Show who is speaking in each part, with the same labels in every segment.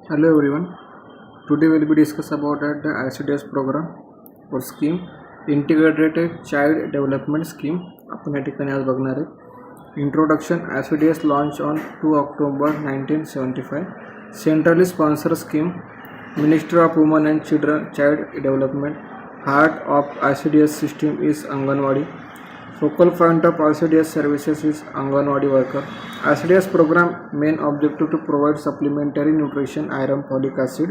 Speaker 1: Hello everyone. Today we'll be discuss about the ICDS program or scheme, Integrated Child Development Scheme. आपण या ठिकाणी आज बघणार आहे. Introduction. ICDS launched on 2 October 1975. Centrally sponsored scheme. Ministry of Women and Child Development. Heart of ICDS system is Anganwadi. Focal point of ICDS services is Anganwadi worker. ICDS program main objective to provide supplementary nutrition, iron, folic acid,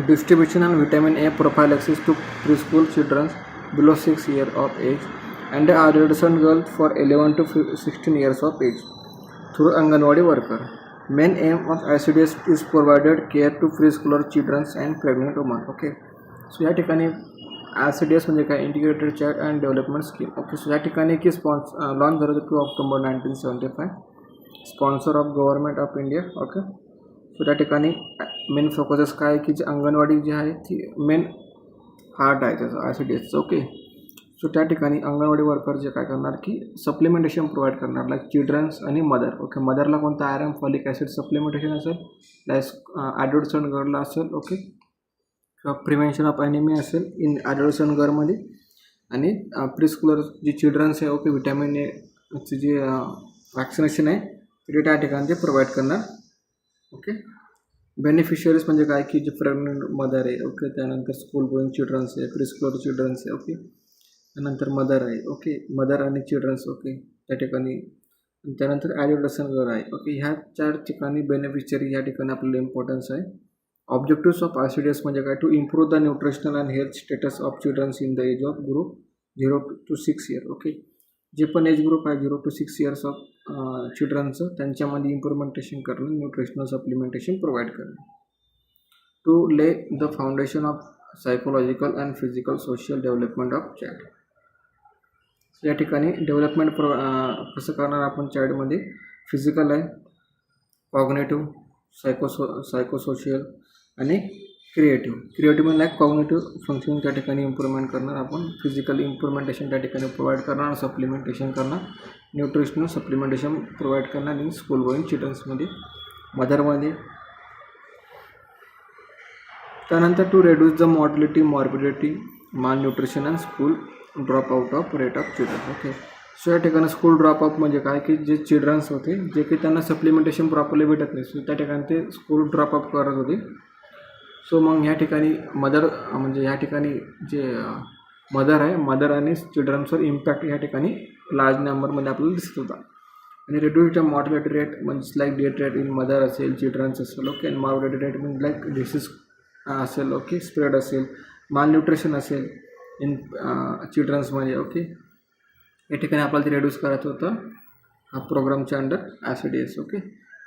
Speaker 1: distribution and vitamin A prophylaxis to preschool children below 6 years of age and adolescent girls for 11 to 16 years of age through Anganwadi worker. Main aim of ICDS is provided care to preschooler children and pregnant women. Okay, so या ठिकाणी ICDS म्हणजे काय, integrated child and development scheme. Okay, so या ठिकाणी की launch झालं 2 October 1975. Sponsor of government of India. Okay, so त्या ठिकाणी मेन फोकसेस काय की जे अंगणवाडी जी आहे ती मेन हार्ट आहे त्याचं ICDSचं. ओके, सो त्या ठिकाणी अंगणवाडी वर्कर जे काय करणार की सप्लिमेंटेशन प्रोव्हाइड करणार लाईक चिल्ड्रन्स आणि मदर. ओके, मदरला कोणतं आयरन फॉलिक ॲसिड सप्लिमेंटेशन असेल, लाईक ॲडोल्टसन गर्लला असेल. ओके, किंवा प्रिव्हेन्शन ऑफ ॲनिमिया असेल इन ॲडोल्टसन गर्लमध्ये, आणि प्रीस्कूलर जी चिल्ड्रन्स आहे. ओके, विटॅमिन एची जी वॅक्सिनेशन आहे ते त्या ठिकाणी ते प्रोव्हाइड करणार. ओके, बेनिफिशियरीज म्हणजे काय की जे प्रेग्नंट मदर आहे. ओके, त्यानंतर स्कूल गोईंग चिल्ड्रन्स आहे, प्रीस्कूलर चिल्ड्रन्स आहे. ओके, त्यानंतर मदर आहे. ओके, मदर आणि चिल्ड्रन्स. ओके, त्या ठिकाणी त्यानंतर ॲडोल्टसन गर्ल आहे. ओके, ह्या 4 ठिकाणी बेनिफिशियरी या ठिकाणी आपल्याला इम्पॉर्टन्स आहे. ऑब्जेक्टिव्स ऑफ ICDS म्हणजे काय, to improve the nutritional and health status of childrens in the age of group 0 to 6 years. Okay, जे पण एज ग्रुप आहे 0 to 6 years ऑफ चिल्ड्रन्सचं त्यांच्यामध्ये इम्प्रुव्हमेंटेशन करणं, न्यूट्रिशनल सप्लिमेंटेशन प्रोव्हाइड करणं. टू ले the foundation of psychological and physical social development of child. या ठिकाणी development कसं करणार आपण चाइल्डमध्ये, फिजिकल आहे, कॉग्नेटिव्ह, सायकोसोशियल आणि क्रिएटिव्ह म्हणजे लाईक कॉग्नेटिव्ह फंक्शन त्या ठिकाणी इम्प्रूव्हमेंट करणार आपण, फिजिकल इम्प्रूव्हमेंटेशन त्या ठिकाणी प्रोव्हाइड करणार, सप्लिमेंटेशन करणार, न्यूट्रिशनल सप्लिमेंटेशन प्रोव्हाइड करणार इन स्कूल गोईंग चिल्ड्रन्समध्ये, मदरमध्ये. त्यानंतर to reduce the mortality, morbidity, malnutrition and school drop out of rate of children. Okay, so या ठिकाणी स्कूल ड्रॉप आउट म्हणजे काय की जे चिल्ड्रन्स होते जे की त्यांना सप्लिमेंटेशन प्रॉपरली भेटत नाही, सो त्या ठिकाणी ते स्कूल ड्रॉप आउट करत होते. सो मग ह्या ठिकाणी मदर म्हणजे ह्या ठिकाणी जे मदर आहे, मदर आणि चिल्ड्रन्सवर इम्पॅक्ट ह्या ठिकाणी लार्ज नंबरमध्ये आपल्याला दिसत होता. आणि रेड्यूस द मॉर्टॅलिटी रेट म्हणजे like death rate in mother असेल, चिल्ड्रन्स असेल. ओके, आणि मॉर्बिडिटी रेट म्हणजे लाईक डिसीज असेल. ओके, स्प्रेड असेल, माल न्यूट्रिशन असेल इन चिल्ड्रन्समध्ये. ओके, या ठिकाणी आपल्याला ते रेड्यूस करायचं होतं हा प्रोग्रामच्या under ICDS. Okay,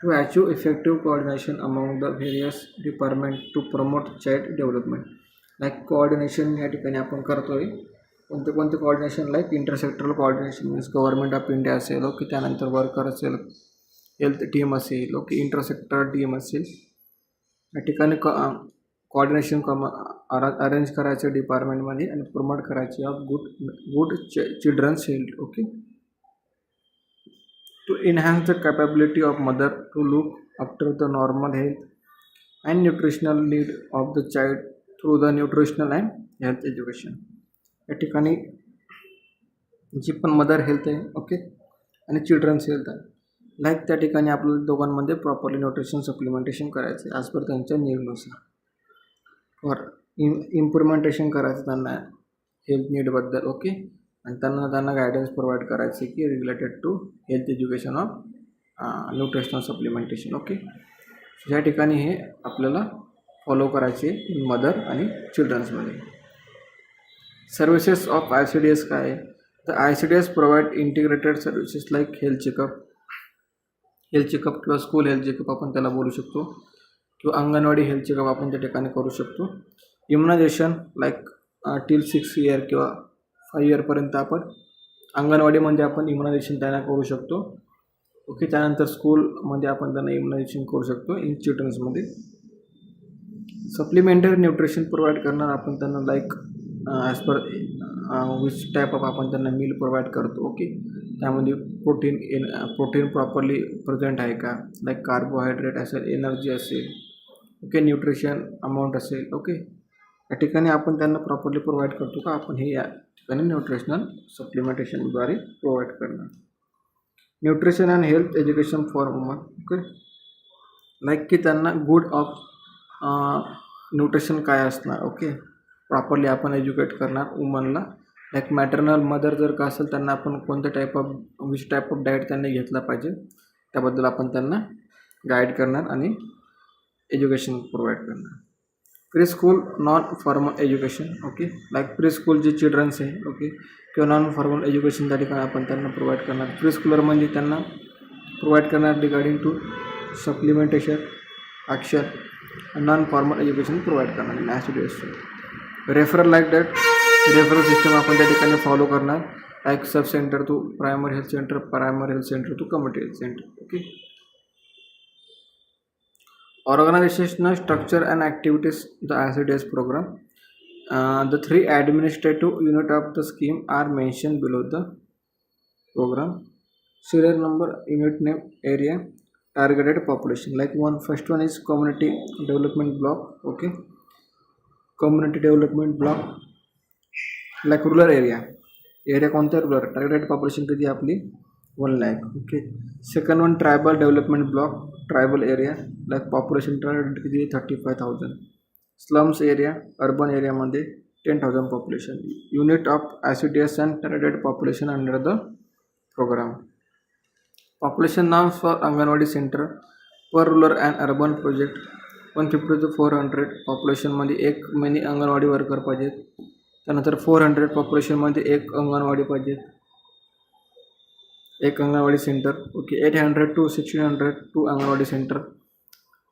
Speaker 1: to achieve effective coordination among the various department to promote child development. Like coordination या ठिकाणी आपण करतो आहे. कोणते coordination, like intersectoral coordination means government of India असेल. ओके, त्यानंतर वर्कर असेल, हेल्थ टीम असेल. ओके, इंटरसेक्टरल टीम असेल. या ठिकाणी कोऑर्डिनेशन अरेंज करायचं डिपार्टमेंटमध्ये आणि प्रमोट करायचे of good childrens health. Okay, to enhance the capability of mother to look after the normal health and nutritional need of the child through the nutritional and health education. या ठिकाणी जी पण mother health आहे. Okay, आणि childrens health आहे, like त्या ठिकाणी आपल्याला दोघांमध्ये प्रॉपरली न्यूट्रिशन सप्लिमेंटेशन करायचं आहे ॲज पर त्यांच्या नीडनुसार. और इम्प्रुव्हमेंटेशन करायचं त्यांना हेल्थ नीडबद्दल. ओके, आणि त्यांना गायडन्स प्रोव्हाइड करायचे की related to health education of nutritional supplementation. Okay, ह्या ठिकाणी हे आपल्याला फॉलो करायचे इन मदर आणि चिल्ड्रन्समध्ये. सर्विसेस ऑफ ICDS काय आहे, तर ICDS provide integrated services like health checkup किंवा स्कूल हेल्थ चेकअप आपण त्याला बोलू शकतो, किंवा अंगणवाडी हेल्थ चेकअप आपण त्या ठिकाणी करू शकतो. इम्युनायझेशन लाईक टिल 6 years किंवा 5 yearsपर्यंत आपण अंगणवाडीमध्ये आपण इम्युनायझेशन त्यांना करू शकतो. ओके, त्यानंतर स्कूलमध्ये आपण त्यांना इम्युनायझेशन करू शकतो इन चिल्ड्रन्समध्ये. सप्लिमेंटरी न्यूट्रिशन प्रोव्हाइड करणार आपण त्यांना like as per which type of आपण त्यांना मील प्रोव्हाइड करतो. ओके, त्यामध्ये प्रोटीन प्रॉपरली प्रेझेंट आहे का, लाईक कार्बोहायड्रेट असेल, एनर्जी असेल, ओके, न्यूट्रिशन अमाऊंट असेल. ओके, या ठिकाणी आपण त्यांना प्रॉपरली प्रोव्हाइड करतो का, आपण हे या ठिकाणी न्यूट्रिशनल सप्लिमेंटेशनद्वारे प्रोव्हाइड करणार. Nutrition and health education for woman. Okay, like की त्यांना गुड ऑफ न्यूट्रिशन काय असणार. ओके, प्रॉपरली आपण एज्युकेट करणार वुमनला. लाईक मॅटर्नल मदर जर का असेल त्यांना आपण कोणत्या विच टाईप ऑफ डाएट त्यांनी घेतला पाहिजे त्याबद्दल आपण त्यांना गाईड करणार आणि एज्युकेशन प्रोव्हाइड करणार. Pre school non formal education. Okay, like pre school जे चिल्ड्रन्स आहे. ओके, किंवा नॉन फॉर्मल एज्युकेशन त्या ठिकाणी आपण त्यांना प्रोव्हाइड करणार. प्री स्कूलर म्हणजे त्यांना प्रोव्हाइड करणार regarding to supplementation action. Non formal education provide करणार ॲसिडियस. Referral like that referral system आपण त्या ठिकाणी फॉलो करणार. Like sub centre to primary health centre, primary health centre to community health centre. Okay, organizational structure and activities the ICDS program. The 3 administrative unit of the scheme are mentioned below the program. Serial number, unit name, area, targeted population. Like first one is community development block. Okay, community development block like rural area कोणता rural, targeted population किती आपली 1 lakh. Okay, second one tribal development block, tribal area like population target किती 35,000. Slums area, urban एरियामध्ये 10,000 population. Unit of ICDS and targeted population under the programme. Population norms for anganwadi centre per rural and urban project 150 to 400. पॉप्युलेशनमध्ये 1 mini anganwadi worker पाहिजेत. त्यानंतर 400 पॉप्युलेशनमध्ये 1 अंगणवाडी पाहिजेत, 1 anganwadi centre. Okay, 800 to 1600 2 anganwadi centre,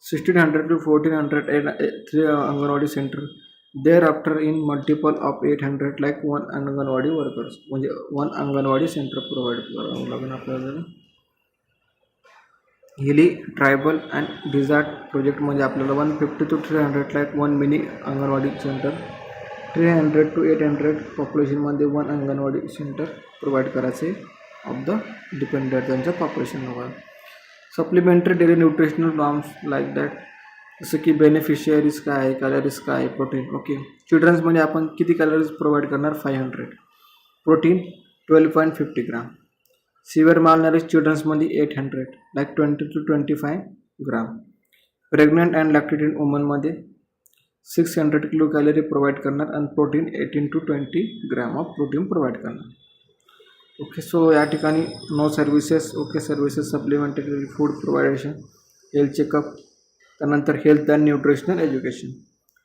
Speaker 1: 1600 to 1400 3 anganwadi centre. Thereafter in multiple of 800 like 1 anganwadi workers, म्हणजे 1 anganwadi centre provide करावं लागेल आपल्याला. हिली ट्रायबल अँड डिझार्ट प्रोजेक्टमध्ये आपल्याला 150 to 300 like 1 mini anganwadi centre, 300 to 800 पॉप्युलेशनमध्ये 1 अंगणवाडी सेंटर प्रोव्हाइड करायचे ऑफ द डिपेंडेंट त्यांच्या पॉप्युलेशनवर. Supplementary daily nutritional norms like that, जसं की बेनिफिशियरीज काय आहे, कॅलरीज काय आहे, प्रोटीन. ओके, चिल्ड्रन्समध्ये आपण किती कॅलरीज प्रोव्हाइड करणार 500, प्रोटीन 12.50 ग्राम. सिव्हिअर मालनरिश चिल्ड्रन्समध्ये 800 like 20 to 25 gram. Pregnant and lactating वुमनमध्ये 600 किलो कॅलरी प्रोव्हाइड करणार आणि protein 18 to 20 gram of protein provide करणार. ओके, सो या ठिकाणी no services. Okay, services supplementary food provision, health checkup, त्यानंतर health and nutritional education.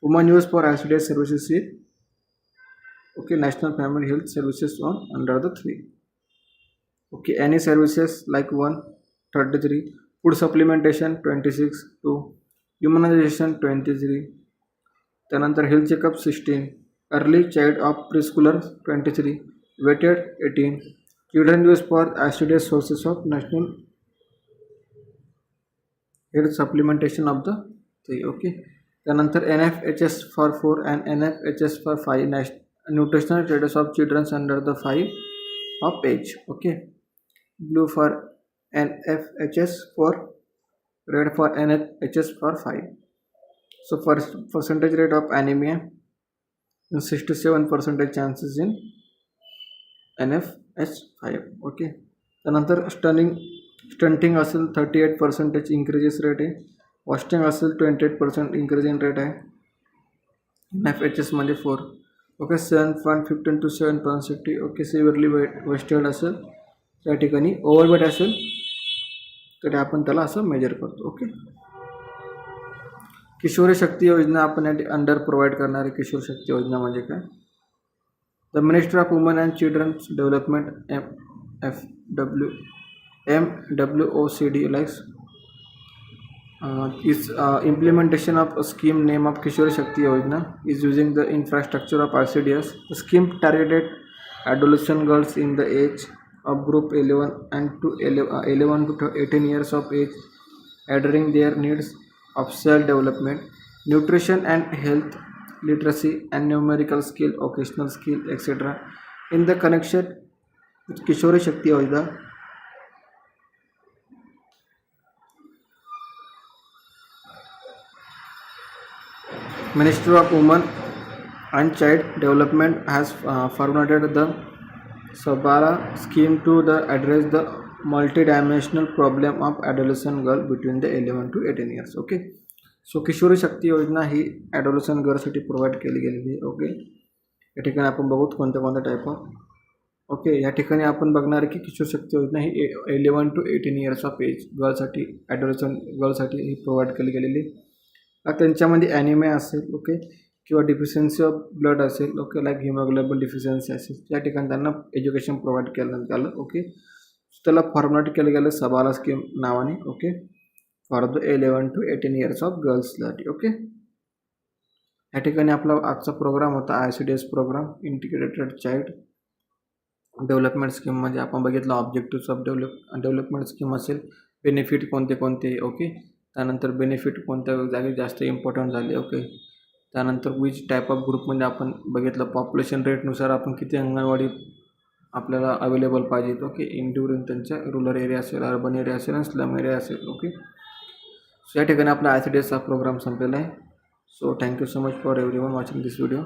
Speaker 1: Woman use for ICDS services with okay national family health services on under the 3. Okay, any services like 133, food supplementation 26, 2 immunization 23, त्यानंतर health checkup 16, early child of preschooler 23, weighted 18, children use for ICDS sources of national health supplementation of the 3. Okay, त्यानंतर NFHS for 4 and NFHS for 5 nutritional status of childrens under the 5 of age. Okay, blue for NFHS 4, red for NFHS for 5. So for percentage rate of anemia, 67% chances in NFH5. Okay, त्यानंतर stunting असेल 38% increases rate आहे, wasting असेल 28% increase in rate आहे NFHS मध्ये 4. Okay, 7.15 to 7.60. Okay, severely wasted असेल त्या ठिकाणी, overweight असेल तर आपण त्याला असं मेजर करतो. ओके, किशोरी शक्ती योजना आपण अंडर प्रोव्हाइड करणारी किशोर शक्ती योजना म्हणजे काय? The minister of woman and childrens development MWOCD likes is implementation of a scheme name of Kishore Shakti Yojana is using the infrastructure of ICDS. The scheme targeted adolescent girls in the age of group 11 to 18 years of age, addressing their needs of self-development, nutrition and health, literacy and numerical skill, occasional skill, etc. In the connection with Kishore Shakti Yojana, Ministry of Women and Child Development has formulated the Sabala scheme to address the multidimensional problem of adolescent girl between the 11 to 18 years. Okay, so Kishori Shakti Yojana ही ॲडोलसंट गर्लसाठी provide केली गेलेली आहे. Okay, या ठिकाणी आपण बघूत कोणत्या कोणत्या type of. Okay, या ठिकाणी आपण बघणार की किशोर शक्ती योजना ही 11 to 18 इयर्स ऑफ एज गर्लसाठी ॲडोलसंट गर्लसाठी ही प्रोव्हाइड केली गेलेली. त्यांच्यामध्ये ॲनिमिया असेल, ओके, किंवा डिफिशियन्सी ऑफ ब्लड असेल, ओके, लाईक हिमोग्लोबिन डिफिशियन्सी असेल, या ठिकाणी त्यांना एज्युकेशन प्रोव्हाइड करण्यात आलं. ओके, त्याला फॉर्मॅट केलं गेलं सबाला स्कीम नावाने. Okay, for the 11 to 18 years of गर्ल्ससाठी. ओके, या ठिकाणी आपला आजचा प्रोग्राम होता ICDS programme integrated child development स्कीममध्ये आपण बघितलं ऑब्जेक्टिव्स ऑफ डेव्हलपमेंट स्कीम असेल, बेनिफिट कोणते कोणते. ओके, त्यानंतर बेनिफिट कोणत्या जागी जास्त इम्पॉर्टंट झाले. ओके, त्यानंतर विच टाईप ऑफ ग्रुपमध्ये आपण बघितलं पॉप्युलेशन रेटनुसार आपण किती अंगणवाडी आपल्याला अवेलेबल पाहिजेत. ओके, इन ड्युरिंग त्यांच्या रूरल एरिया असेल, अर्बन एरिया असेल आणि स्लम एरिया असेल. ओके, सो या ठिकाणी आपला ICDS हा प्रोग्राम संपलेला आहे. So thank you so much for everyone watching this video.